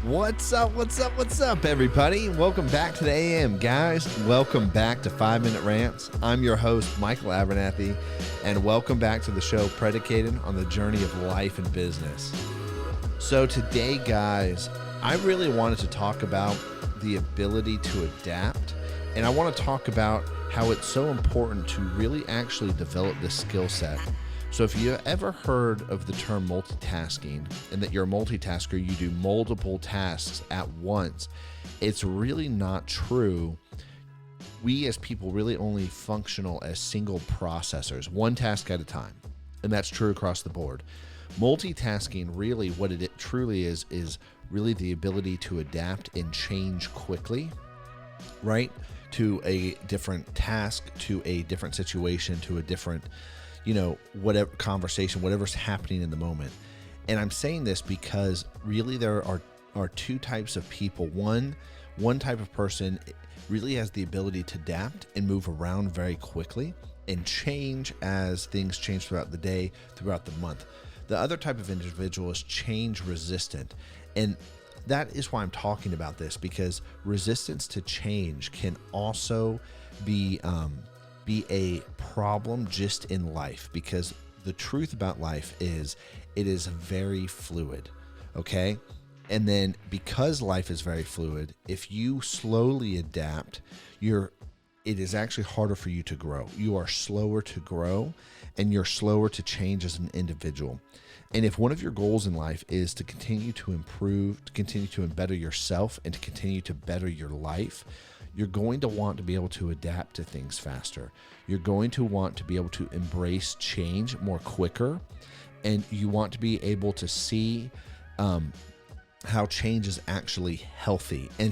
What's up? What's up? What's up, everybody? Welcome back to the AM, guys. Welcome back to 5 Minute Rants. I'm your host, Michael Abernathy, and welcome back to the show predicated on the journey of life and business. So today, guys, I really wanted to talk about the ability to adapt, and I want to talk about how it's so important to really actually develop this skill set. So if you ever heard of the term multitasking and that you're a multitasker, you do multiple tasks at once, it's really not true. We as people really only functional as single processors, one task at a time. And that's true across the board. Multitasking, really what it truly is really the ability to adapt and change quickly, right? To a different task, to a different situation, to a different whatever conversation, whatever's happening in the moment. And I'm saying this because really there are two types of people. One type of person really has the ability to adapt and move around very quickly and change as things change throughout the day, throughout the month. The other type of individual is change resistant. And that is why I'm talking about this, because resistance to change can also be a problem just in life, because the truth about life is it is very fluid, okay? And then because life is very fluid, if you slowly adapt, it is actually harder for you to grow. You are slower to grow and you're slower to change as an individual. And if one of your goals in life is to continue to improve, to continue to better yourself and to continue to better your life, you're going to want to be able to adapt to things faster. You're going to want to be able to embrace change more quicker, and you want to be able to see how change is actually healthy, and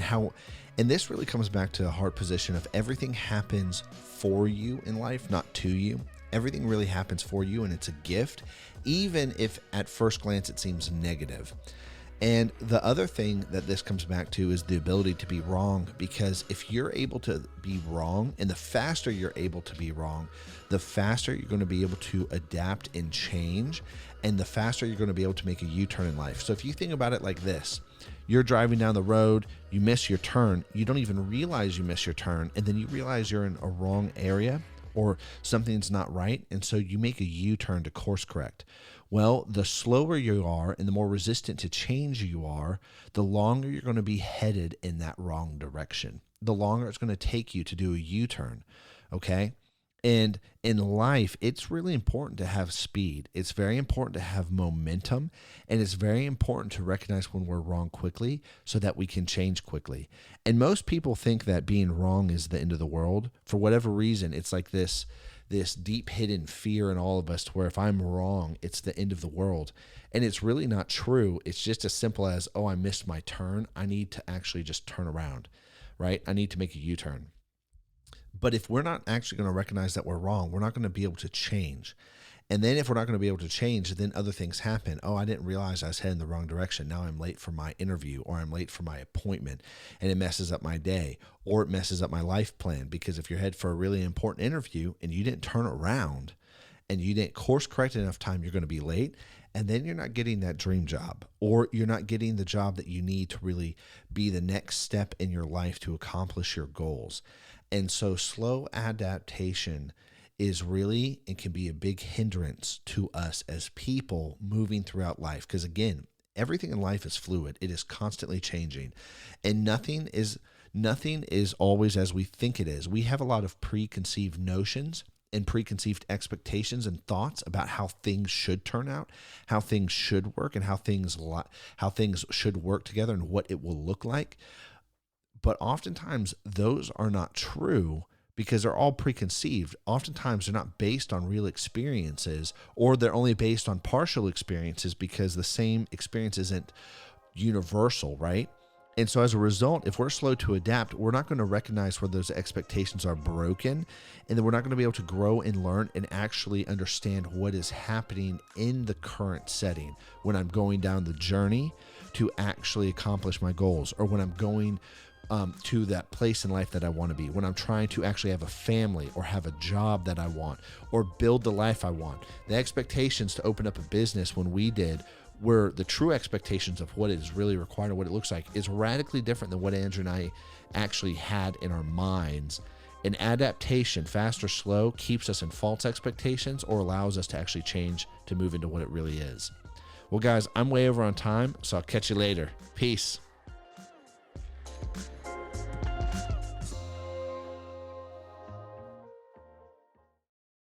this really comes back to the heart position of everything happens for you in life, not to you. Everything really happens for you, and it's a gift, even if at first glance it seems negative. And the other thing that this comes back to is the ability to be wrong, because if you're able to be wrong, and the faster you're able to be wrong, the faster you're going to be able to adapt and change, and the faster you're going to be able to make a U-turn in life. So if you think about it like this, you're driving down the road, you miss your turn, you don't even realize you miss your turn, and then you realize you're in a wrong area or something's not right, and so you make a U-turn to course correct. Well, the slower you are and the more resistant to change you are, the longer you're going to be headed in that wrong direction. The longer it's going to take you to do a U-turn, okay? And in life, it's really important to have speed. It's very important to have momentum, and it's very important to recognize when we're wrong quickly so that we can change quickly. And most people think that being wrong is the end of the world. For whatever reason, it's like this deep hidden fear in all of us to where if I'm wrong, it's the end of the world. And it's really not true. It's just as simple as, oh, I missed my turn. I need to actually just turn around, right? I need to make a U-turn. But if we're not actually going to recognize that we're wrong, we're not going to be able to change. And then if we're not going to be able to change, then other things happen. Oh, I didn't realize I was heading the wrong direction. Now I'm late for my interview, or I'm late for my appointment, and it messes up my day, or it messes up my life plan. Because if you're headed for a really important interview and you didn't turn around and you didn't course correct enough time, you're going to be late. And then you're not getting that dream job, or you're not getting the job that you need to really be the next step in your life to accomplish your goals. And so slow adaptation is really, it can be a big hindrance to us as people moving throughout life. Because again, everything in life is fluid. It is constantly changing, and nothing is always as we think it is. We have a lot of preconceived notions and preconceived expectations and thoughts about how things should turn out, how things should work, and how things should work together and what it will look like. But oftentimes those are not true, because they're all preconceived. Oftentimes they're not based on real experiences, or they're only based on partial experiences because the same experience isn't universal, right? And so as a result, if we're slow to adapt, we're not going to recognize where those expectations are broken, and then we're not going to be able to grow and learn and actually understand what is happening in the current setting when I'm going down the journey to actually accomplish my goals, or when I'm going to that place in life that I want to be, when I'm trying to actually have a family or have a job that I want or build the life I want. The expectations to open up a business when we did where the true expectations of what is really required and what it looks like is radically different than what Andrew and I actually had in our minds. An adaptation, fast or slow, keeps us in false expectations or allows us to actually change to move into what it really is. Well, guys, I'm way over on time, so I'll catch you later. Peace.